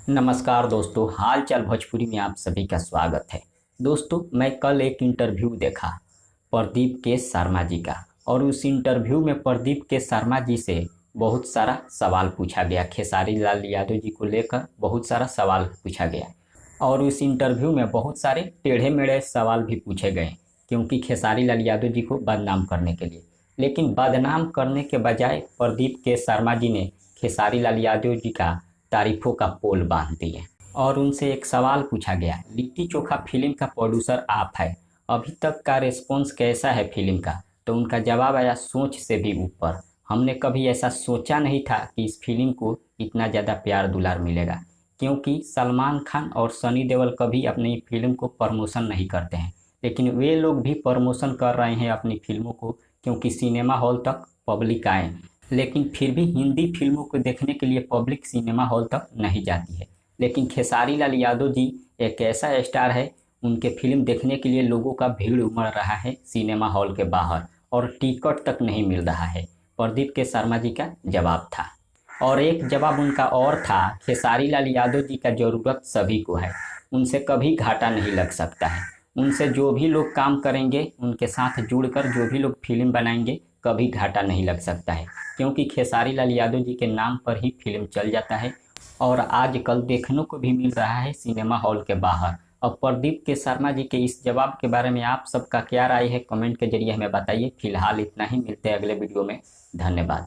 नमस्कार दोस्तों, हाल चाल भोजपुरी में आप सभी का स्वागत है। दोस्तों, मैं कल एक इंटरव्यू देखा प्रदीप के शर्मा जी का। और उस इंटरव्यू में प्रदीप के शर्मा जी से बहुत सारा सवाल पूछा गया। खेसारी लाल यादव जी को लेकर बहुत सारा सवाल पूछा गया। और उस इंटरव्यू में बहुत सारे टेढ़े मेढ़े सवाल भी पूछे गए, क्योंकि खेसारी लाल यादव जी को बदनाम करने के लिए। लेकिन बदनाम करने के बजाय प्रदीप के शर्मा जी ने खेसारी लाल यादव जी का तारीफों का पोल बांध दिए। और उनसे एक सवाल पूछा गया, लिट्टी चोखा फिल्म का प्रोड्यूसर आप है, अभी तक का रिस्पॉन्स कैसा है फिल्म का? तो उनका जवाब आया, सोच से भी ऊपर। हमने कभी ऐसा सोचा नहीं था कि इस फिल्म को इतना ज़्यादा प्यार दुलार मिलेगा, क्योंकि सलमान खान और सनी देओल कभी अपनी फिल्म को प्रमोशन नहीं करते हैं, लेकिन वे लोग भी प्रमोशन कर रहे हैं अपनी फिल्मों को, क्योंकि सिनेमा हॉल तक पब्लिक आए। लेकिन फिर भी हिंदी फिल्मों को देखने के लिए पब्लिक सिनेमा हॉल तक नहीं जाती है। लेकिन खेसारी लाल यादव जी एक ऐसा स्टार है, उनके फिल्म देखने के लिए लोगों का भीड़ उमड़ रहा है सिनेमा हॉल के बाहर, और टिकट तक नहीं मिल रहा है। प्रदीप के शर्मा जी का जवाब था। और एक जवाब उनका और था, खेसारी लाल यादव जी का ज़रूरत सभी को है, उनसे कभी घाटा नहीं लग सकता है। उनसे जो भी लोग काम करेंगे, उनके साथ जुड़कर जो भी लोग फिल्म बनाएंगे, कभी घाटा नहीं लग सकता है, क्योंकि खेसारी लाल यादव जी के नाम पर ही फिल्म चल जाता है। और आजकल देखने को भी मिल रहा है सिनेमा हॉल के बाहर। और प्रदीप के शर्मा जी के इस जवाब के बारे में आप सबका क्या राय है, कमेंट के जरिए हमें बताइए। फिलहाल इतना ही, मिलते हैं अगले वीडियो में। धन्यवाद।